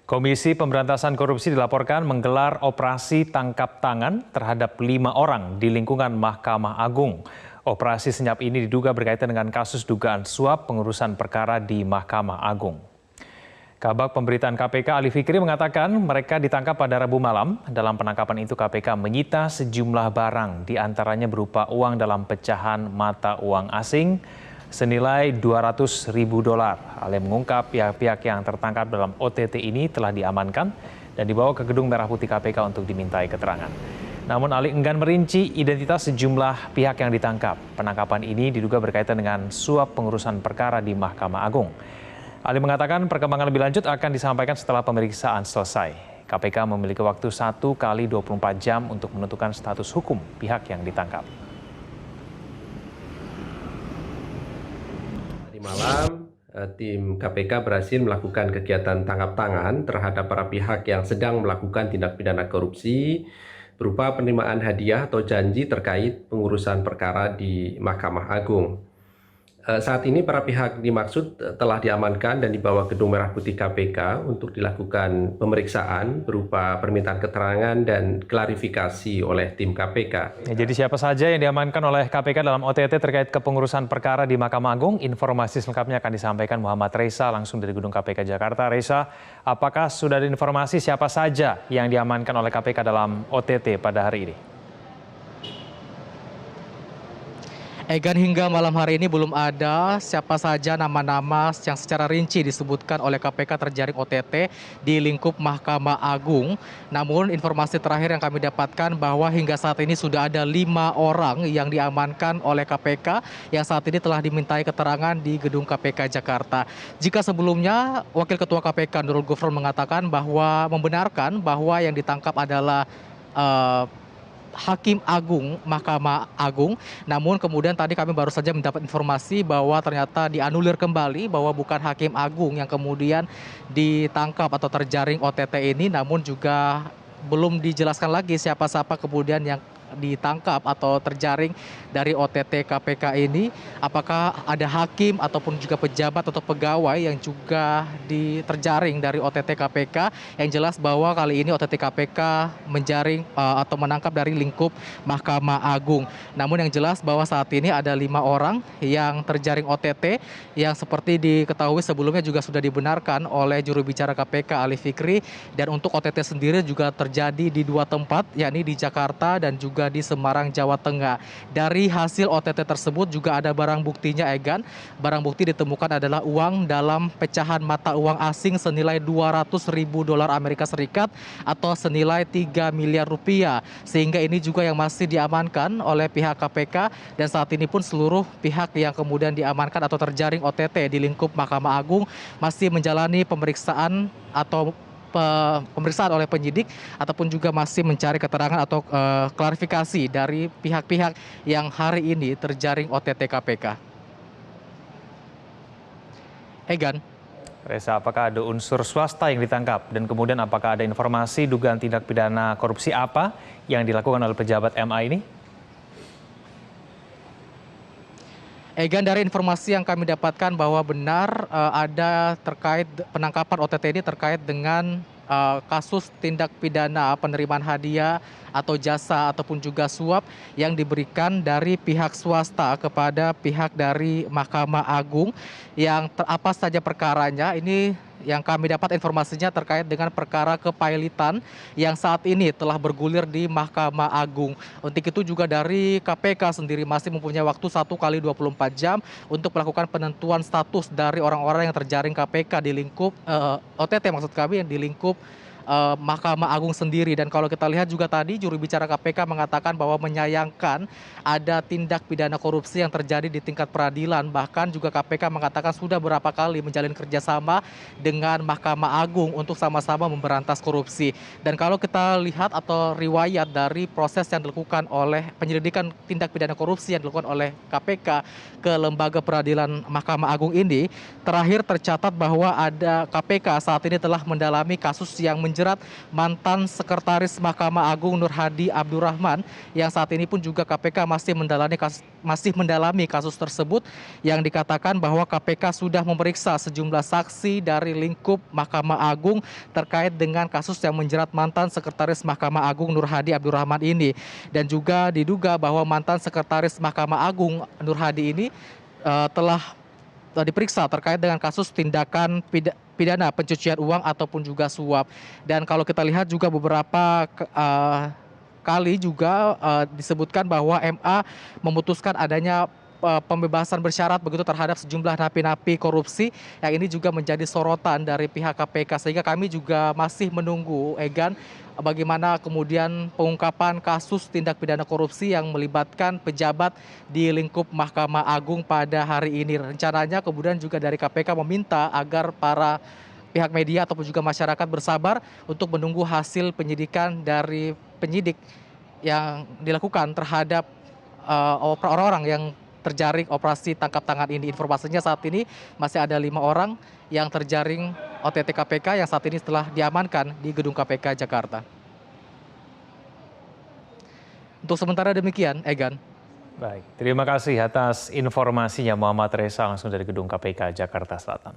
Komisi Pemberantasan Korupsi dilaporkan menggelar operasi tangkap tangan terhadap 5 orang di lingkungan Mahkamah Agung. Operasi senyap ini diduga berkaitan dengan kasus dugaan suap pengurusan perkara di Mahkamah Agung. Kabag Pemberitaan KPK Ali Fikri mengatakan mereka ditangkap pada Rabu malam. Dalam penangkapan itu KPK menyita sejumlah barang, diantaranya berupa uang dalam pecahan mata uang asing senilai $200.000. Ale mengungkap pihak-pihak yang tertangkap dalam OTT ini telah diamankan dan dibawa ke Gedung Merah Putih KPK untuk dimintai keterangan. Namun Ali enggan merinci identitas sejumlah pihak yang ditangkap. Penangkapan ini diduga berkaitan dengan suap pengurusan perkara di Mahkamah Agung. Ali mengatakan perkembangan lebih lanjut akan disampaikan setelah pemeriksaan selesai. KPK memiliki waktu 1 kali 24 jam untuk menentukan status hukum pihak yang ditangkap. Malam, tim KPK berhasil melakukan kegiatan tangkap tangan terhadap para pihak yang sedang melakukan tindak pidana korupsi berupa penerimaan hadiah atau janji terkait pengurusan perkara di Mahkamah Agung. Saat ini para pihak dimaksud telah diamankan dan dibawa ke Gedung Merah Putih KPK untuk dilakukan pemeriksaan berupa permintaan keterangan dan klarifikasi oleh tim KPK. Ya, jadi siapa saja yang diamankan oleh KPK dalam OTT terkait kepengurusan perkara di Mahkamah Agung? Informasi selengkapnya akan disampaikan Muhammad Reza langsung dari Gedung KPK Jakarta. Reza, apakah sudah ada informasi siapa saja yang diamankan oleh KPK dalam OTT pada hari ini? Egan, hingga malam hari ini belum ada siapa saja nama-nama yang secara rinci disebutkan oleh KPK terjaring OTT di lingkup Mahkamah Agung. Namun informasi terakhir yang kami dapatkan bahwa hingga saat ini sudah ada 5 orang yang diamankan oleh KPK yang saat ini telah dimintai keterangan di Gedung KPK Jakarta. Jika sebelumnya Wakil Ketua KPK Nurul Gufron mengatakan bahwa membenarkan bahwa yang ditangkap adalah Hakim Agung Mahkamah Agung. Namun kemudian tadi kami baru saja mendapat informasi bahwa ternyata dianulir kembali bahwa bukan Hakim Agung yang kemudian ditangkap atau terjaring OTT ini, namun juga belum dijelaskan lagi siapa-siapa kemudian yang ditangkap atau terjaring dari OTT KPK ini. Apakah ada hakim ataupun juga pejabat atau pegawai yang juga terjaring dari OTT KPK? Yang jelas bahwa kali ini OTT KPK menjaring atau menangkap dari lingkup Mahkamah Agung. Namun yang jelas bahwa saat ini ada 5 orang yang terjaring OTT yang seperti diketahui sebelumnya juga sudah dibenarkan oleh juru bicara KPK Ali Fikri. Dan untuk OTT sendiri juga terjadi di 2 tempat, yakni di Jakarta dan juga di Semarang, Jawa Tengah. Dari hasil OTT tersebut juga ada barang buktinya, Egan. Barang bukti ditemukan adalah uang dalam pecahan mata uang asing senilai $200.000 Amerika Serikat atau senilai 3 miliar rupiah. Sehingga ini juga yang masih diamankan oleh pihak KPK dan saat ini pun seluruh pihak yang kemudian diamankan atau terjaring OTT di lingkup Mahkamah Agung masih menjalani pemeriksaan atau pemeriksaan oleh penyidik ataupun juga masih mencari keterangan atau klarifikasi dari pihak-pihak yang hari ini terjaring OTT KPK. Egan. Reza, apakah ada unsur swasta yang ditangkap dan kemudian apakah ada informasi dugaan tindak pidana korupsi apa yang dilakukan oleh pejabat MA ini? Egan, dari informasi yang kami dapatkan bahwa benar ada terkait penangkapan OTT ini terkait dengan kasus tindak pidana penerimaan hadiah atau jasa ataupun juga suap yang diberikan dari pihak swasta kepada pihak dari Mahkamah Agung. Yang apa saja perkaranya ini yang kami dapat informasinya terkait dengan perkara kepailitan yang saat ini telah bergulir di Mahkamah Agung. Untuk itu juga dari KPK sendiri masih mempunyai waktu 1 kali 24 jam untuk melakukan penentuan status dari orang-orang yang terjaring KPK di lingkup OTT, maksud kami yang di lingkup Mahkamah Agung sendiri. Dan kalau kita lihat juga tadi juru bicara KPK mengatakan bahwa menyayangkan ada tindak pidana korupsi yang terjadi di tingkat peradilan. Bahkan juga KPK mengatakan sudah berapa kali menjalin kerjasama dengan Mahkamah Agung untuk sama-sama memberantas korupsi. Dan kalau kita lihat atau riwayat dari proses yang dilakukan oleh penyelidikan tindak pidana korupsi yang dilakukan oleh KPK ke lembaga peradilan Mahkamah Agung ini, terakhir tercatat bahwa ada KPK saat ini telah mendalami kasus yang menjerat mantan Sekretaris Mahkamah Agung Nur Hadi Abdurrahman yang saat ini pun juga KPK masih mendalami kasus tersebut, yang dikatakan bahwa KPK sudah memeriksa sejumlah saksi dari lingkup Mahkamah Agung terkait dengan kasus yang menjerat mantan Sekretaris Mahkamah Agung Nur Hadi Abdurrahman ini. Dan juga diduga bahwa mantan Sekretaris Mahkamah Agung Nur Hadi ini telah diperiksa terkait dengan kasus tindakan pidana pencucian uang ataupun juga suap. Dan kalau kita lihat juga beberapa kali juga disebutkan bahwa MA memutuskan adanya pembebasan bersyarat begitu terhadap sejumlah napi-napi korupsi, yang ini juga menjadi sorotan dari pihak KPK, sehingga kami juga masih menunggu, Egan, bagaimana kemudian pengungkapan kasus tindak pidana korupsi yang melibatkan pejabat di lingkup Mahkamah Agung pada hari ini. Rencananya kemudian juga dari KPK meminta agar para pihak media ataupun juga masyarakat bersabar untuk menunggu hasil penyidikan dari penyidik yang dilakukan terhadap orang-orang yang terjaring operasi tangkap tangan ini. Informasinya saat ini masih ada 5 orang yang terjaring OTT KPK yang saat ini telah diamankan di gedung KPK Jakarta. Untuk sementara demikian, Egan. Baik, terima kasih atas informasinya Muhammad Reza langsung dari gedung KPK Jakarta Selatan.